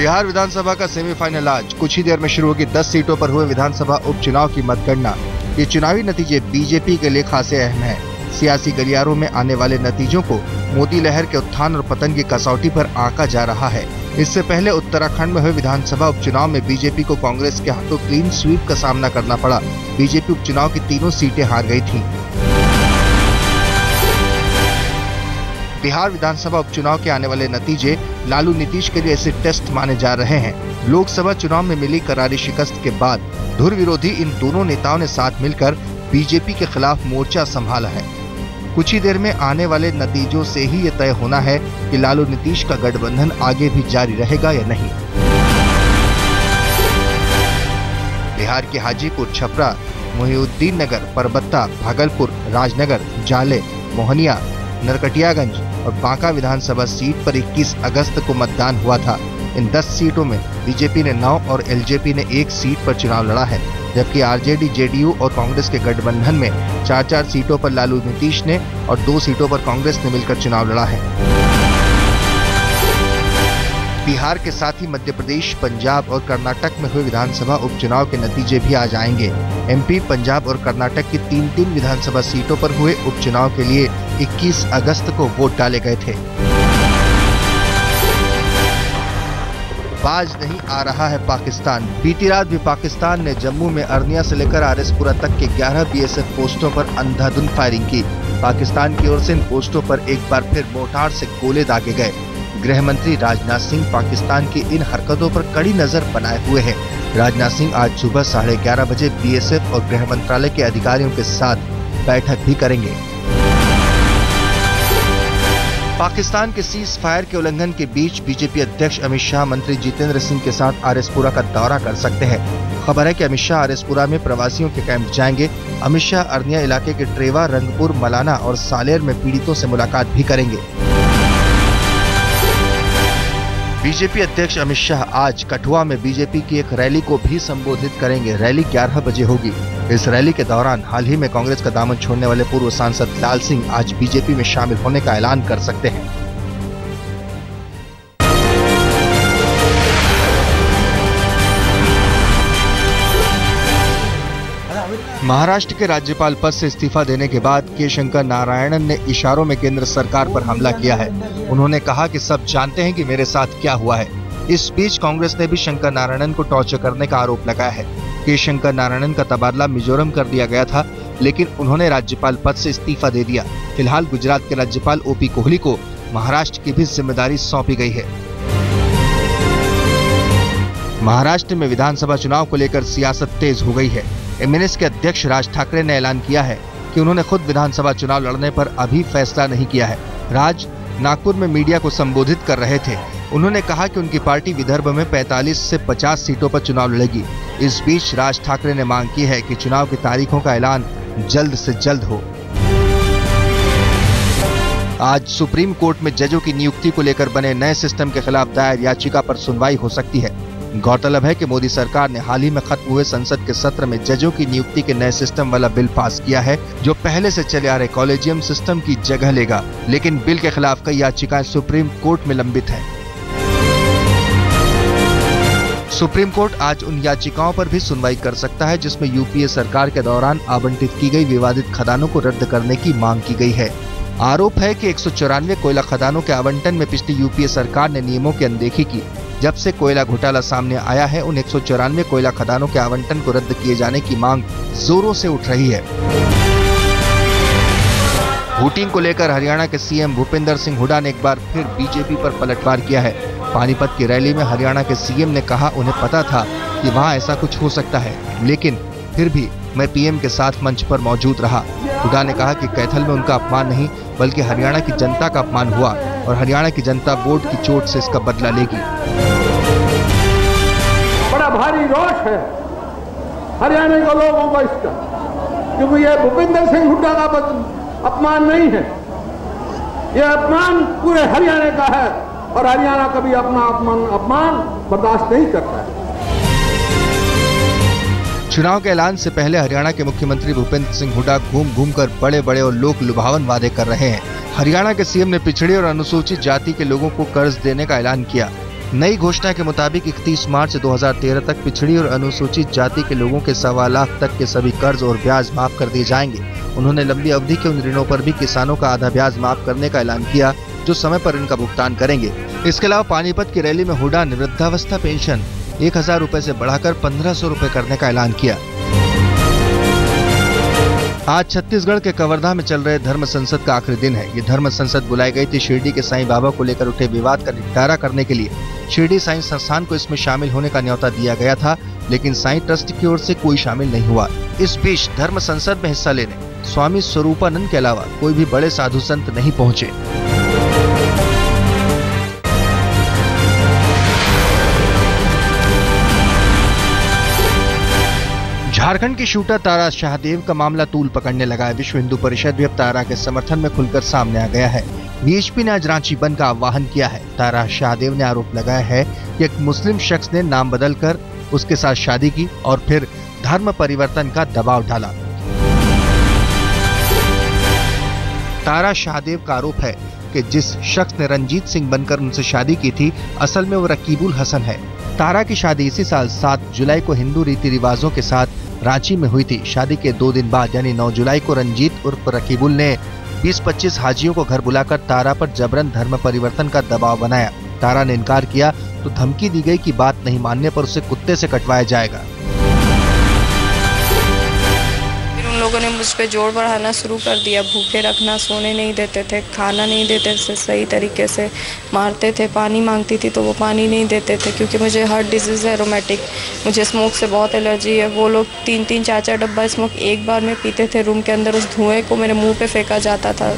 बिहार विधानसभा का सेमीफाइनल आज कुछ ही देर में शुरू होगी। 10 सीटों पर हुए विधानसभा उपचुनाव की मतगणना। ये चुनावी नतीजे बीजेपी के लिए खासे अहम है। सियासी गलियारों में आने वाले नतीजों को मोदी लहर के उत्थान और पतन की कसौटी पर आंका जा रहा है। इससे पहले उत्तराखंड में हुए विधानसभा उपचुनाव में बीजेपी को कांग्रेस के हाथों क्लीन स्वीप का सामना करना पड़ा। बीजेपी उपचुनाव की तीनों सीटें हार गई थी। बिहार विधानसभा उपचुनाव के आने वाले नतीजे लालू नीतीश के लिए ऐसे टेस्ट माने जा रहे हैं। लोकसभा चुनाव में मिली करारी शिकस्त के बाद धुर विरोधी इन दोनों नेताओं ने साथ मिलकर बीजेपी के खिलाफ मोर्चा संभाला है। कुछ ही देर में आने वाले नतीजों से ही ये तय होना है कि लालू नीतीश का गठबंधन आगे भी जारी रहेगा या नहीं। बिहार के हाजीपुर, छपरा, मोहिउद्दीन नगर, परबत्ता, भागलपुर, राजनगर, जाले, मोहनिया, नरकटियागंज और बांका विधानसभा सीट पर 21 अगस्त को मतदान हुआ था। इन 10 सीटों में बीजेपी ने 9 और एलजेपी ने 1 सीट पर चुनाव लड़ा है, जबकि आरजेडी, जेडीयू और कांग्रेस के गठबंधन में 4-4 सीटों पर लालू नीतीश ने और 2 सीटों पर कांग्रेस ने मिलकर चुनाव लड़ा है। बिहार के साथ ही मध्य प्रदेश, पंजाब और कर्नाटक में हुए विधानसभा उपचुनाव के नतीजे भी आज आएंगे। एमपी, पंजाब और कर्नाटक की 3-3 विधानसभा सीटों पर हुए उपचुनाव के लिए 21 अगस्त को वोट डाले गए थे। बाज नहीं आ रहा है पाकिस्तान। बीती रात भी पाकिस्तान ने जम्मू में अरनिया से लेकर आरएसपुरा तक के 11 बीएसएफ पोस्टों पर अंधाधुंध फायरिंग की। पाकिस्तान की ओर से इन पोस्टों पर एक बार फिर मोर्टार से गोले दागे गए। गृह मंत्री राजनाथ सिंह पाकिस्तान की इन हरकतों पर कड़ी नजर बनाए हुए हैं। राजनाथ सिंह आज सुबह 11:30 बजे बीएसएफ और गृह मंत्रालय के अधिकारियों के साथ बैठक भी करेंगे। पाकिस्तान के सीज फायर के उल्लंघन के बीच बीजेपी अध्यक्ष अमित शाह मंत्री जितेंद्र सिंह के साथ आरएसपुरा का दौरा कर सकते हैं। खबर है कि अमित शाह आरएसपुरा में प्रवासियों के कैंप जाएंगे। अमित शाह अरनिया इलाके के ट्रेवा, रंगपुर, मलाना और सालेर में पीड़ितों से मुलाकात भी करेंगे। बीजेपी अध्यक्ष अमित शाह आज कठुआ में बीजेपी की एक रैली को भी संबोधित करेंगे। रैली 11 बजे होगी। इस रैली के दौरान हाल ही में कांग्रेस का दामन छोड़ने वाले पूर्व सांसद लाल सिंह आज बीजेपी में शामिल होने का ऐलान कर सकते हैं। महाराष्ट्र के राज्यपाल पद से इस्तीफा देने के बाद के शंकर नारायणन ने इशारों में केंद्र सरकार पर हमला किया है। उन्होंने कहा कि सब जानते हैं कि मेरे साथ क्या हुआ है। इस बीच कांग्रेस ने भी शंकर नारायणन को टॉर्चर करने का आरोप लगाया है। के शंकर नारायणन का तबादला मिजोरम कर दिया गया था, लेकिन उन्होंने राज्यपाल पद से इस्तीफा दे दिया। फिलहाल गुजरात के राज्यपाल ओपी कोहली को महाराष्ट्र की भी जिम्मेदारी सौंपी गई है। महाराष्ट्र में विधानसभा चुनाव को लेकर सियासत तेज हो गई है। एमएनएस के अध्यक्ष राज ठाकरे ने ऐलान किया है कि उन्होंने खुद विधानसभा चुनाव लड़ने पर अभी फैसला नहीं किया है। राज नागपुर में मीडिया को संबोधित कर रहे थे। उन्होंने कहा कि उनकी पार्टी विदर्भ में 45 से 50 सीटों पर चुनाव लड़ेगी। इस बीच राज ठाकरे ने मांग की है कि चुनाव की तारीखों का ऐलान जल्द से जल्द हो। आज सुप्रीम कोर्ट में जजों की नियुक्ति को लेकर बने नए सिस्टम के खिलाफ दायर याचिका पर सुनवाई हो सकती है। गौरतलब है कि मोदी सरकार ने हाल ही में खत्म हुए संसद के सत्र में जजों की नियुक्ति के नए सिस्टम वाला बिल पास किया है, जो पहले से चले आ रहे कॉलेजियम सिस्टम की जगह लेगा। लेकिन बिल के खिलाफ कई याचिकाएं सुप्रीम कोर्ट में लंबित हैं। सुप्रीम कोर्ट आज उन याचिकाओं पर भी सुनवाई कर सकता है जिसमें यूपीए सरकार के दौरान आवंटित की गई विवादित खदानों को रद्द करने की मांग की गई है। आरोप है कि 194 कोयला खदानों के आवंटन में पिछली यूपीए सरकार ने नियमों की अनदेखी की। जब से कोयला घोटाला सामने आया है, उन 194 कोयला खदानों के आवंटन को रद्द किए जाने की मांग जोरों से उठ रही है। वोटिंग को लेकर हरियाणा के सीएम भूपेंद्र सिंह हुड्डा ने एक बार फिर बीजेपी पर पलटवार किया है। पानीपत की रैली में हरियाणा के सीएम ने कहा उन्हें पता था कि वहां ऐसा कुछ हो सकता है, लेकिन फिर भी मैं पीएम के साथ मंच पर मौजूद रहा। हुड्डा ने कहा कि कैथल में उनका अपमान नहीं बल्कि हरियाणा की जनता का अपमान हुआ और हरियाणा की जनता वोट की चोट से इसका बदला लेगी। बड़ा भारी रोष है हरियाणा के लोगों को इसका, क्योंकि ये भूपेंद्र सिंह हुड्डा का अपमान नहीं है, यह अपमान पूरे हरियाणा का है और हरियाणा कभी अपना अपमान बर्दाश्त नहीं करता है। चुनाव के ऐलान से पहले हरियाणा के मुख्यमंत्री भूपेंद्र सिंह हुड्डा घूम घूम कर बड़े बड़े और लोक लुभावन वादे कर रहे हैं। हरियाणा के सीएम ने पिछड़ी और अनुसूचित जाति के लोगों को कर्ज देने का ऐलान किया। नई घोषणा के मुताबिक 31 मार्च 2013 तक पिछड़ी और अनुसूचित जाति के लोगों के 1.25 लाख तक के सभी कर्ज और ब्याज माफ कर दिए जाएंगे। उन्होंने लंबी अवधि के उन ऋणों पर भी किसानों का आधा ब्याज माफ करने का ऐलान किया जो समय पर इनका भुगतान करेंगे। इसके अलावा पानीपत की रैली में हुड्डा ने वृद्धावस्था पेंशन 1000 रुपए से बढ़ाकर 1500 रुपए करने का ऐलान किया। आज छत्तीसगढ़ के कवर्धा में चल रहे धर्म संसद का आखिरी दिन है। ये धर्म संसद बुलाई गई थी शिरडी के साईं बाबा को लेकर उठे विवाद का निपटारा करने के लिए। शिरडी साईं संस्थान को इसमें शामिल होने का न्योता दिया गया था, लेकिन साईं ट्रस्ट की ओर से कोई शामिल नहीं हुआ। इस बीच धर्म संसद में हिस्सा लेने स्वामी स्वरूपानंद के अलावा कोई भी बड़े साधु संत नहीं पहुंचे। झारखंड की शूटर तारा शाहदेव का मामला तूल पकड़ने लगा है। विश्व हिंदू परिषद भी अब तारा के समर्थन में खुलकर सामने आ गया है। बीएचपी ने आज रांची बंद का आह्वान किया है। तारा शाहदेव ने आरोप लगाया है कि एक मुस्लिम शख्स ने नाम बदलकर उसके साथ शादी की और फिर धर्म परिवर्तन का दबाव डाला। तारा शाहदेव का आरोप है कि जिस शख्स ने रंजीत सिंह बनकर उनसे शादी की थी, असल में वो रकीबुल हसन है। तारा की शादी इसी साल 7 जुलाई को हिंदू रीति रिवाजों के साथ रांची में हुई थी। शादी के 2 दिन बाद यानी 9 जुलाई को रंजीत उर्फ रकीबुल ने 20-25 हाजियों को घर बुलाकर तारा पर जबरन धर्म परिवर्तन का दबाव बनाया। तारा ने इनकार किया तो धमकी दी गई कि बात नहीं मानने पर उसे कुत्ते से कटवाया जाएगा। उन लोगों ने मुझ पे जोर बढ़ाना शुरू कर दिया, भूखे रखना, सोने नहीं देते थे, खाना नहीं देते थे सही तरीके से, मारते थे। पानी मांगती थी तो वो पानी नहीं देते थे क्योंकि मुझे हार्ट डिजीज़ है, रोमेटिक, मुझे स्मोक से बहुत एलर्जी है। वो लोग 3-3, 4-4 डब्बा स्मोक एक बार में पीते थे रूम के अंदर। उस धुएं को मेरे मुँह पे फेंका जाता था।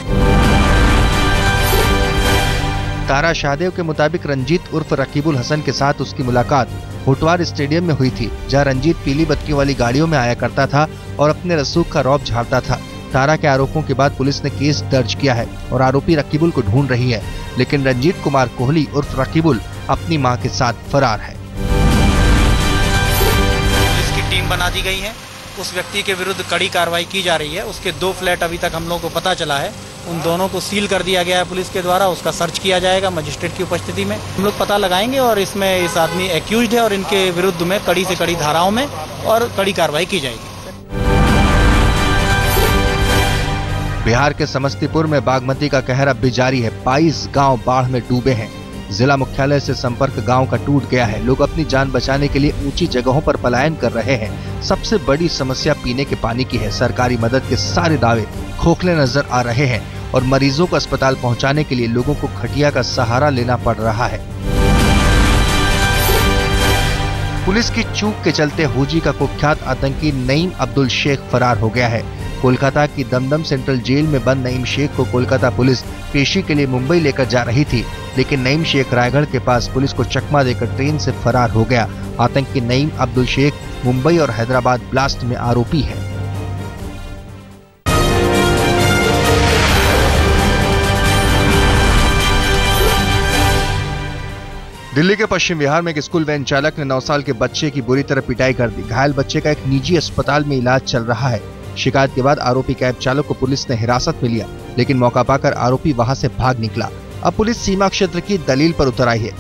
तारा शाहदेव के मुताबिक रंजीत उर्फ रकीबुल हसन के साथ उसकी मुलाकात होटवार स्टेडियम में हुई थी, जहां रंजीत पीली बत्तियों वाली गाड़ियों में आया करता था और अपने रसूख का रौब झाड़ता था। तारा के आरोपों के बाद पुलिस ने केस दर्ज किया है और आरोपी रकीबुल को ढूंढ रही है, लेकिन रंजीत कुमार कोहली उर्फ रकीबुल अपनी मां के साथ फरार है। पुलिस की टीम बना दी गई है, उस व्यक्ति के विरुद्ध कड़ी कार्रवाई की जा रही है। उसके 2 फ्लैट अभी तक हम लोगों को पता चला है, उन दोनों को सील कर दिया गया है पुलिस के द्वारा। उसका सर्च किया जाएगा मजिस्ट्रेट की उपस्थिति में। हम लोग पता लगाएंगे और इसमें इस आदमी एक्यूज्ड है और इनके विरुद्ध में कड़ी से कड़ी धाराओं में और कड़ी कार्रवाई की जाएगी। बिहार के समस्तीपुर में बागमती का कहर अब भी जारी है। 22 गांव बाढ़ में डूबे हैं। जिला मुख्यालय से संपर्क गांव का टूट गया है। लोग अपनी जान बचाने के लिए ऊंची जगहों पर पलायन कर रहे हैं। सबसे बड़ी समस्या पीने के पानी की है। सरकारी मदद के सारे दावे खोखले नजर आ रहे हैं और मरीजों को अस्पताल पहुंचाने के लिए लोगों को खटिया का सहारा लेना पड़ रहा है। पुलिस की चूक के चलते हूजी का कुख्यात आतंकी नईम अब्दुल शेख फरार हो गया है। कोलकाता की दमदम सेंट्रल जेल में बंद नईम शेख को कोलकाता पुलिस पेशी के लिए मुंबई लेकर जा रही थी, लेकिन नईम शेख रायगढ़ के पास पुलिस को चकमा देकर ट्रेन से फरार हो गया। आतंकी नईम अब्दुल शेख मुंबई और हैदराबाद ब्लास्ट में आरोपी है। दिल्ली के पश्चिम बिहार में एक स्कूल वैन चालक ने 9 साल के बच्चे की बुरी तरह पिटाई कर दी। घायल बच्चे का एक निजी अस्पताल में इलाज चल रहा है। शिकायत के बाद आरोपी कैब चालक को पुलिस ने हिरासत में लिया, लेकिन मौका पाकर आरोपी वहां से भाग निकला। अब पुलिस सीमा क्षेत्र की दलील पर उतर आई है।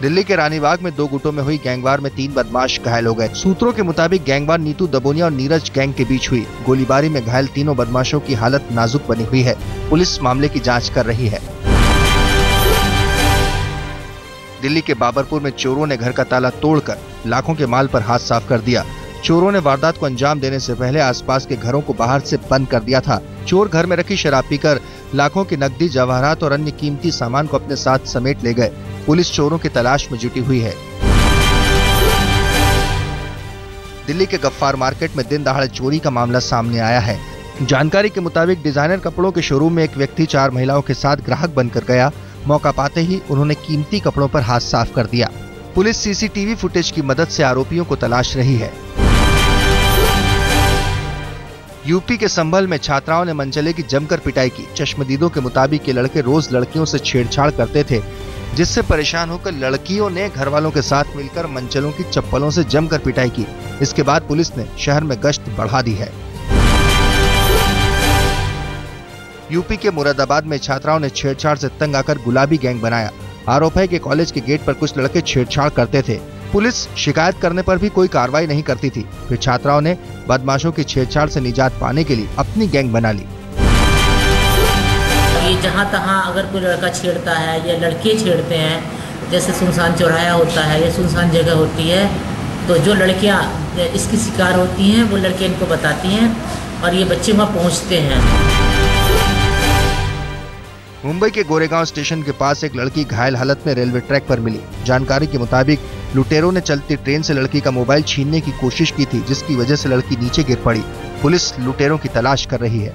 दिल्ली के रानीबाग में 2 गुटों में हुई गैंगवार में 3 बदमाश घायल हो गए। सूत्रों के मुताबिक गैंगवार नीतू दबोनिया और नीरज गैंग के बीच हुई गोलीबारी में घायल तीनों बदमाशों की हालत नाजुक बनी हुई है। पुलिस मामले की जांच कर रही है। दिल्ली के बाबरपुर में चोरों ने घर का ताला तोड़कर लाखों के माल पर हाथ साफ कर दिया। चोरों ने वारदात को अंजाम देने से पहले आसपास के घरों को बाहर से बंद कर दिया था। चोर घर में रखी शराब पीकर लाखों की नकदी, जवाहरात और अन्य कीमती सामान को अपने साथ समेट ले गए। पुलिस चोरों की तलाश में जुटी हुई है। दिल्ली के गफ्फार मार्केट में दिन दहाड़े चोरी का मामला सामने आया है। जानकारी के मुताबिक डिजाइनर कपड़ों के शोरूम में एक व्यक्ति 4 महिलाओं के साथ ग्राहक बनकर गया। मौका पाते ही उन्होंने कीमती कपड़ों पर हाथ साफ कर दिया। पुलिस सीसीटीवी फुटेज की मदद से आरोपियों को तलाश रही है। यूपी के संभल में छात्राओं ने मनचले की जमकर पिटाई की। चश्मदीदों के मुताबिक ये लड़के रोज लड़कियों से छेड़छाड़ करते थे, जिससे परेशान होकर लड़कियों ने घर वालों के साथ मिलकर मनचलों की चप्पलों से जमकर पिटाई की। इसके बाद पुलिस ने शहर में गश्त बढ़ा दी है। यूपी के मुरादाबाद में छात्राओं ने छेड़छाड़ से तंग आकर गुलाबी गैंग बनाया। आरोप है कि कॉलेज के गेट पर कुछ लड़के छेड़छाड़ करते थे। पुलिस शिकायत करने पर भी कोई कार्रवाई नहीं करती थी। फिर छात्राओं ने बदमाशों की छेड़छाड़ से निजात पाने के लिए अपनी गैंग बना ली। ये जहाँ तहाँ अगर कोई लड़का छेड़ता है या लड़के छेड़ते हैं, जैसे सुनसान चौराहा होता है या सुनसान जगह होती है, तो जो लड़कियाँ इसकी शिकार होती हैं वो लड़के इनको बताती हैं और ये बच्चे वहाँ पहुँचते हैं। मुंबई के गोरेगांव स्टेशन के पास एक लड़की घायल हालत में रेलवे ट्रैक पर मिली। जानकारी के मुताबिक लुटेरों ने चलती ट्रेन से लड़की का मोबाइल छीनने की कोशिश की थी, जिसकी वजह से लड़की नीचे गिर पड़ी। पुलिस लुटेरों की तलाश कर रही है।